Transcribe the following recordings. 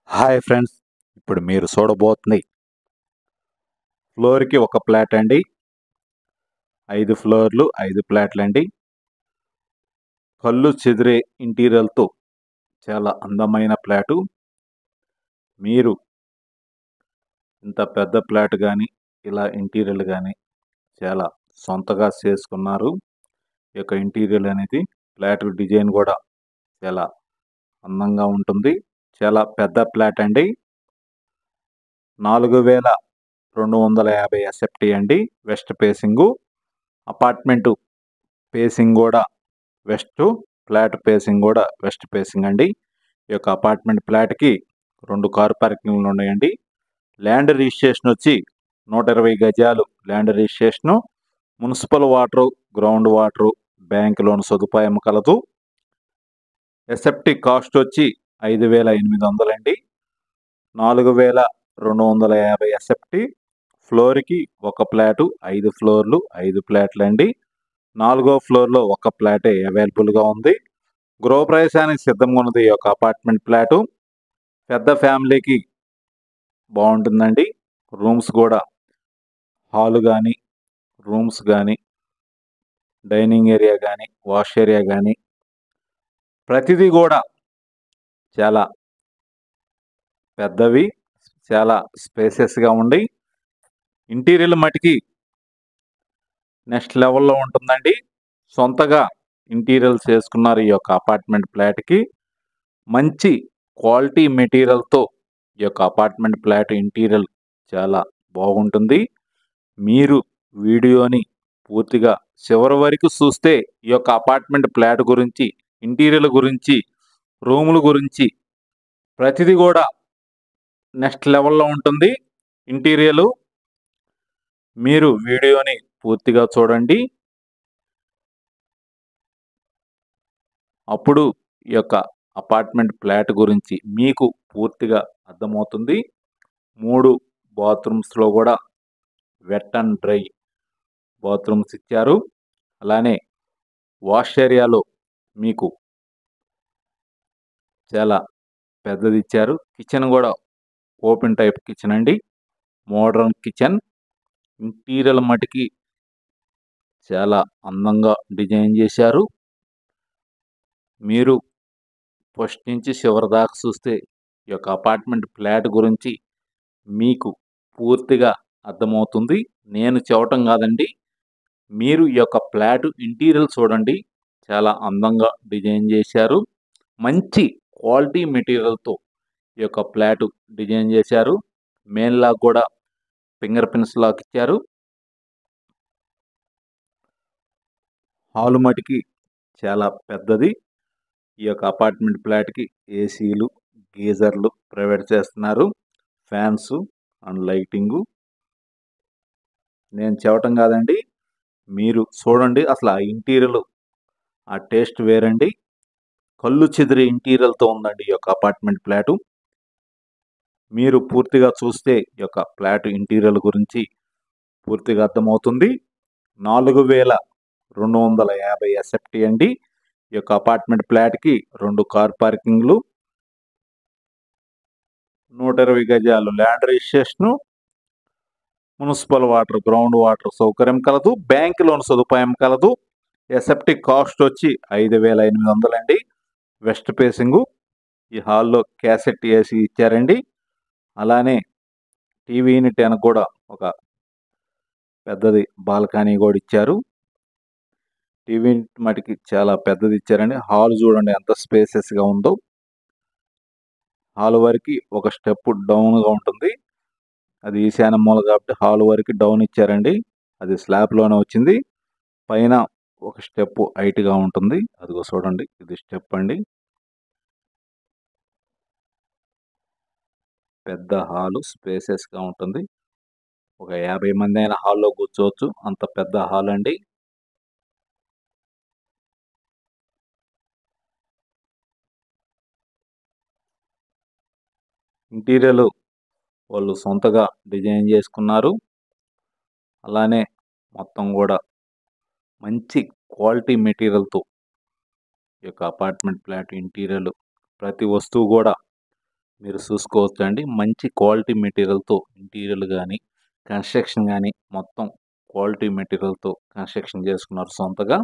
Hi friends, ఇప్పుడు మీరు చూడబోతుంది ఫ్లోర్‌కి ఒక ఫ్లాట్ అండి. 5 ఫ్లోర్‌లు, 5 ఫ్లాట్‌లండి. కళ్ళు చెదిరే ఇంటీరియర్‌లతో చాలా అందమైన ఫ్లాటు. మీరు ఇంత పెద్ద ఫ్లాట్ గాని, ఇలా ఇంటీరియర్‌లు గాని చాలా సొంతగా చేసుకున్నారు. ఈ యొక్క ఇంటీరియర్ అనేది ఫ్లాట్ డిజైన్ కూడా చాలా అందంగా ఉంటుంది. చాలా పెద్ద ఫ్లాట్ అండి. 4250 ఎస్ఎఫ్టీ అండి. West facing. అపార్ట్మెంటు ఫేసింగ్ కూడా వెస్ట్, ఫ్లాట్ ఫేసింగ్ కూడా వెస్ట్ ఫేసింగ్ అండి. ఈ యొక్క అపార్ట్మెంట్ ఫ్లాట్‌కి 2 కార్ పార్కింగ్‌లు ఉన్నాయండి. ల్యాండ్ రిజిస్ట్రేషన్ వచ్చి 120 గజాలు land registration. Municipal water, ground water, bank loan సదుపాయం కలదు. ఎస్ఎఫ్టీ కాస్ట్ వచ్చి 5800 అండి. 4250 ఎస్ఎఫ్టీ. ఫ్లోర్‌కి ఒక ఫ్లాటు, 5 ఫ్లోర్‌లు, 5 ఫ్లాట్‌లండి. 4వ ఫ్లోర్‌లో ఒక ఫ్లాటే అవైలబుల్‌గా ఉంది. గృహప్రవేశానికి సిద్ధంగా ఉన్నది ఈ యొక్క అపార్ట్మెంట్ ఫ్లాటు. పెద్ద ఫ్యామిలీకి బాగుంటుందండి. రూమ్స్ కూడా హాలు కానీ, రూమ్స్ కానీ, డైనింగ్ ఏరియా కానీ, వాష్ ఏరియా కానీ ప్రతిదీ కూడా చాలా పెద్దవి, చాలా స్పేసెస్గా ఉండి ఇంటీరియర్ మటుకి నెక్స్ట్ లెవెల్లో ఉంటుందండి. సొంతగా ఇంటీరియర్ చేసుకున్నారు ఈ యొక్క అపార్ట్మెంట్ ఫ్లాట్‌కి. మంచి క్వాలిటీ మెటీరియల్‌తో ఈ యొక్క అపార్ట్మెంట్ ఫ్లాట్ ఇంటీరియర్ చాలా బాగుంటుంది. మీరు వీడియోని పూర్తిగా చివరి వరకు చూస్తే ఈ యొక్క అపార్ట్మెంట్ ఫ్లాట్ గురించి, ఇంటీరియర్ గురించి, రూముల గురించి ప్రతిదీ కూడా నెక్స్ట్ లెవెల్లో ఉంటుంది ఇంటీరియరు. మీరు వీడియోని పూర్తిగా చూడండి. అప్పుడు ఈ యొక్క అపార్ట్మెంట్ ఫ్లాట్ గురించి మీకు పూర్తిగా అర్థమవుతుంది. 3 బాత్రూమ్స్‌లో కూడా వెట్ అండ్ డ్రై బాత్రూమ్స్ ఇచ్చారు. అలానే వాష్ ఏరియాలో మీకు చాలా పెద్దది ఇచ్చారు. కిచెన్ కూడా ఓపెన్ టైప్ కిచెన్ అండి. Modern kitchen. ఇంటీరియర్ మటుకి చాలా అందంగా డిజైన్ చేశారు. మీరు ఫస్ట్ నుంచి చివరి దాకా చూస్తే ఈ యొక్క అపార్ట్మెంట్ ఫ్లాట్ గురించి మీకు పూర్తిగా అర్థమవుతుంది. నేను చెప్పటం కాదండి. మీరు ఈ యొక్క ఫ్లాట్ ఇంటీరియర్ చూడండి. చాలా అందంగా డిజైన్ చేశారు. మంచి క్వాలిటీ మెటీరియల్‌తో ఈ యొక్క ఫ్లాట్ డిజైన్ చేశారు. మెయిన్ లాక్ కూడా ఫింగర్ ప్రింట్స్ లాక్ ఇచ్చారు. హాల్ మటుకి చాలా పెద్దది. ఈ యొక్క అపార్ట్మెంట్ ఫ్లాట్‌కి ఏసీలు, గీజర్లు ప్రొవైడ్ చేస్తున్నారు. Fans and lighting. నేను చెప్పటం కాదండి. మీరు చూడండి. అసలు ఆ ఇంటీరియర్ ఆ టేస్ట్ వేరండి. కళ్ళు చెదిరే ఇంటీరియర్‌తో ఉందండి ఈ యొక్క అపార్ట్మెంట్ ఫ్లాటు. మీరు పూర్తిగా చూస్తే ఈ యొక్క ఫ్లాట్ ఇంటీరియర్ గురించి పూర్తిగా అర్థమవుతుంది. 4250 ఎస్ఎఫ్టీ అండి. ఈ యొక్క అపార్ట్మెంట్ ఫ్లాట్‌కి 2 కార్ పార్కింగ్‌లు, 120 గజాలు land registration, municipal water, ground water సౌకర్యం కలదు. బ్యాంక్ లోన్ సదుపాయం కలదు. ఎస్ఎఫ్టీ కాస్ట్ వచ్చి 5800 అండి. West facing. ఈ హాల్‌లో క్యాసెట్ ఏసీ ఇచ్చారండి. అలానే టీవీ యూనిట్ వెనక కూడా ఒక పెద్దది బాల్కనీ కూడా ఇచ్చారు. టీవీ యూనిట్ మటుకి చాలా పెద్దది ఇచ్చారండి. హాల్ చూడండి ఎంత స్పేసెస్‌గా ఉందో. హాల్ వరకు ఒక స్టెప్ డౌన్‌గా ఉంటుంది. అది ఈశాన్య మూల కాబట్టి హాల్ వరకు డౌన్ ఇచ్చారండి. అది స్లాబ్‌లోనే వచ్చింది. పైన ఒక స్టెప్ హైట్‌గా ఉంటుంది. అదిగో చూడండి. ఇది స్టెప్ అండి. పెద్ద హాలు స్పేసెస్‌గా ఉంటుంది. ఒక 50 మంది అయినా హాల్‌లో కూర్చోవచ్చు. అంత పెద్ద హాల్ అండి. ఇంటీరియర్ వాళ్ళు సొంతగా డిజైన్ చేసుకున్నారు. అలానే మొత్తం కూడా మంచి క్వాలిటీ మెటీరియల్‌తో ఈ యొక్క అపార్ట్మెంట్ ఫ్లాట్ ఇంటీరియర్ ప్రతి వస్తువు కూడా మీరు చూసుకోవచ్చండి. మంచి క్వాలిటీ మెటీరియల్‌తో ఇంటీరియర్‌లు గాని, కన్‌స్ట్రక్షన్ గాని మొత్తం క్వాలిటీ మెటీరియల్‌తో కన్‌స్ట్రక్షన్ చేసుకున్నారు సొంతగా.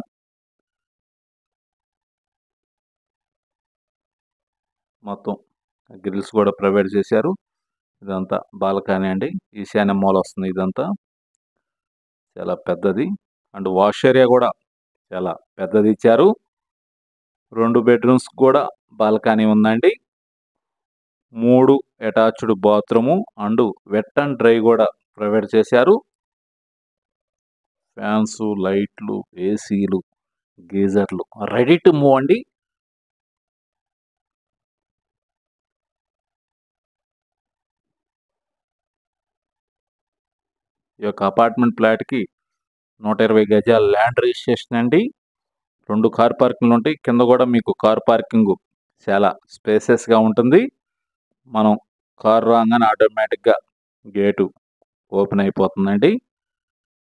మొత్తం గ్రిల్స్ కూడా ప్రొవైడ్ చేశారు. ఇదంతా బాల్కనీ అండి. ఈశాన్య మూల వస్తుంది ఇదంతా. చాలా పెద్దది. అండ్ వాష్ ఏరియా కూడా చాలా పెద్దది ఇచ్చారు. 2 బెడ్‌రూమ్స్ కూడా బాల్కనీ ఉందండి. 3 attached bathroom and wet and dry కూడా ప్రొవైడ్ చేశారు. ఫ్యాన్స్, లైట్లు, ఏసీలు, గీజర్లు రెడీ టు మూవ్ అండి. ఈ యొక్క అపార్ట్మెంట్ ఫ్లాట్‌కి 120 గజాల ల్యాండ్ రిజిస్ట్రేషన్ అండి. 2 కార్ పార్కింగ్‌లు ఉంటాయి. కింద కూడా మీకు కార్ పార్కింగ్ చాలా స్పేసెస్‌గా ఉంటుంది. మనం కార్ రాగానే ఆటోమేటిక్‌గా గేటు ఓపెన్ అయిపోతుందండి.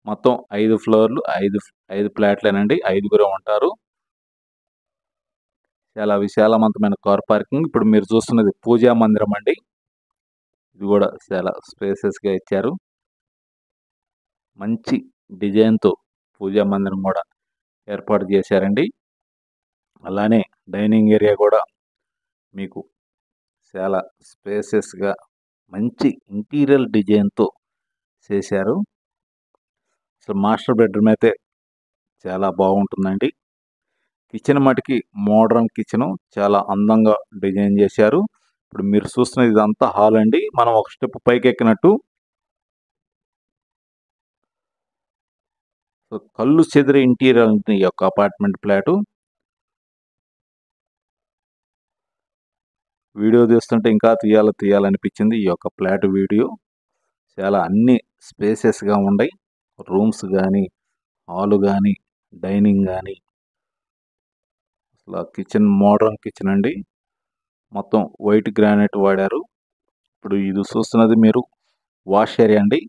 మొత్తం 5 ఫ్లోర్‌లు, 5 ఫ్లాట్‌లేనండి. 5గురే ఉంటారు. చాలా విశాలవంతమైన కార్ పార్కింగ్. ఇప్పుడు మీరు చూస్తున్నది పూజా మందిరం అండి. ఇది కూడా చాలా స్పేసెస్‌గా ఇచ్చారు. మంచి డిజైన్‌తో పూజా మందిరం కూడా ఏర్పాటు చేశారండి. అలానే డైనింగ్ ఏరియా కూడా మీకు చాలా స్పేసెస్‌గా మంచి ఇంటీరియర్ డిజైన్‌తో చేశారు. సో, మాస్టర్ బెడ్‌రూమ్ అయితే చాలా బాగుంటుందండి. కిచెన్ మటుకి మోడర్న్ కిచెను. చాలా అందంగా డిజైన్ చేశారు. ఇప్పుడు మీరు చూస్తున్నది ఇదంతా హాల్ అండి. మనం ఒక స్టెప్ పైకెక్కినట్టు సో, కళ్ళు చెదిరే ఇంటీరియర్ ఉంటుంది ఈ యొక్క అపార్ట్మెంట్ ఫ్లాటు. వీడియో తీస్తుంటే ఇంకా తీయాలనిపించింది ఈ యొక్క ఫ్లాట్ వీడియో. చాలా అన్ని స్పేసెస్‌గా ఉన్నాయి. రూమ్స్ గాని, హాలు గాని, డైనింగ్ గాని, అసల కిచెన్ మోడర్న్ కిచెన్ అండి. మొత్తం వైట్ గ్రానైట్ వాడారు. ఇప్పుడు ఇది చూస్తున్నది మీరు వాష్ ఏరియా అండి.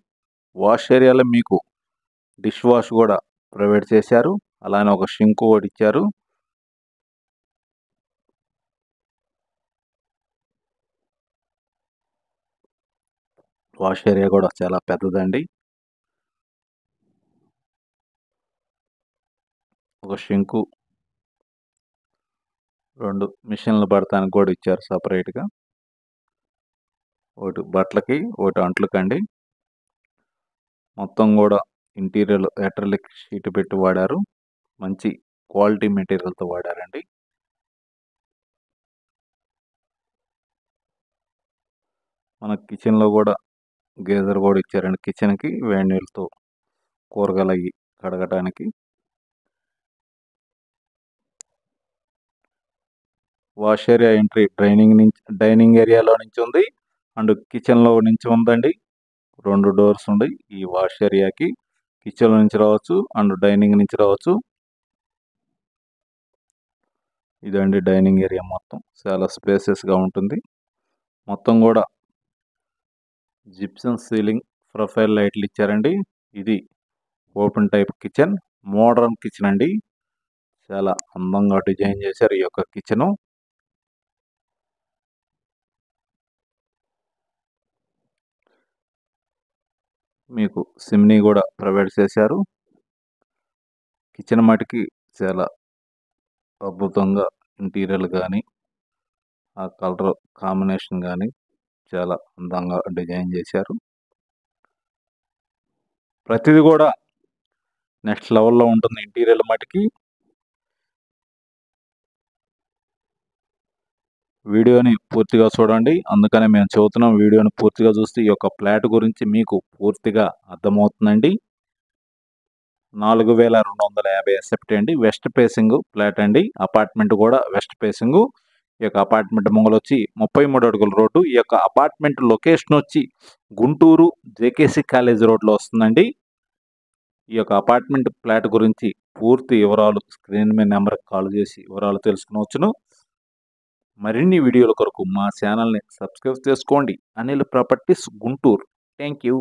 వాష్ ఏరియాలో మీకు డిష్ వాష్ కూడా ప్రొవైడ్ చేశారు. అలానే ఒక సింక్ కూడా ఇచ్చారు. వాష్ ఏరియా కూడా చాలా పెద్దదండి. ఒక సింకు, 2 మిషన్లు పడటానికి కూడా ఇచ్చారు సెపరేట్‌గా. ఒకటి బట్టలకి, ఒకటి అంట్లకండి. మొత్తం కూడా ఇంటీరియర్ అక్రిలిక్ షీట్ పెట్టి వాడారు. మంచి క్వాలిటీ మెటీరియల్‌తో వాడారండి. మన కిచెన్‌లో కూడా గీజర్ కూడా ఇచ్చారండి. కిచెన్‌కి వేడి నీళ్ళతో కూరగాయలయి కడగటానికి. వాష్ ఏరియా ఎంట్రీ డైనింగ్ ఏరియాలో నుంచి ఉంది. అండ్ కిచెన్‌లో నుంచి ఉందండి. 2 డోర్స్ ఉన్నాయి ఈ వాష్ ఏరియాకి. కిచెన్‌లో నుంచి రావచ్చు అండ్ డైనింగ్ నుంచి రావచ్చు. ఇదండి డైనింగ్ ఏరియా మొత్తం. చాలా స్పేసెస్‌గా ఉంటుంది. మొత్తం కూడా జిప్సమ్ సీలింగ్ ప్రొఫైల్ లైట్లు ఇచ్చారండి. ఇది open type kitchen. Modern kitchen అండి. చాలా అందంగా డిజైన్ చేశారు ఈ యొక్క కిచెను. మీకు సిమ్నీ కూడా ప్రొవైడ్ చేశారు. కిచెన్ మటుకి చాలా అద్భుతంగా ఇంటీరియర్‌లు గాని, ఆ కలర్ కాంబినేషన్ గాని చాలా అందంగా డిజైన్ చేశారు. ప్రతిది కూడా నెక్స్ట్ లెవెల్‌లో ఉంటుంది ఇంటీరియర్‌ల మటికి. వీడియోని పూర్తిగా చూడండి. అందుకనే మేము చెబుతున్నాం వీడియోని పూర్తిగా చూస్తే ఈ యొక్క ఫ్లాట్ గురించి మీకు పూర్తిగా అర్థమవుతుందండి. 4250 ఎస్ఎఫ్టీ అండి. వెస్ట్ ఫేసింగ్ ఫ్లాట్ అండి. అపార్ట్మెంట్ కూడా వెస్ట్ ఫేసింగు. ఈ యొక్క అపార్ట్మెంట్ ముంగలొచ్చి 33 అడుగుల రోడ్డు. ఈ యొక్క అపార్ట్మెంట్ లొకేషన్ వచ్చి గుంటూరు జేకేసీ కాలేజ్ రోడ్‌లో వస్తుందండి. ఈ యొక్క అపార్ట్మెంట్ ఫ్లాట్ గురించి పూర్తి వివరాలు స్క్రీన్ మీద నెంబర్‌కి కాల్ చేసి వివరాలు తెలుసుకొనవచ్చును. మరిన్ని వీడియోల కొరకు మా ఛానల్‌ని సబ్స్క్రైబ్ చేసుకోండి. Anil properties Guntur. Thank you.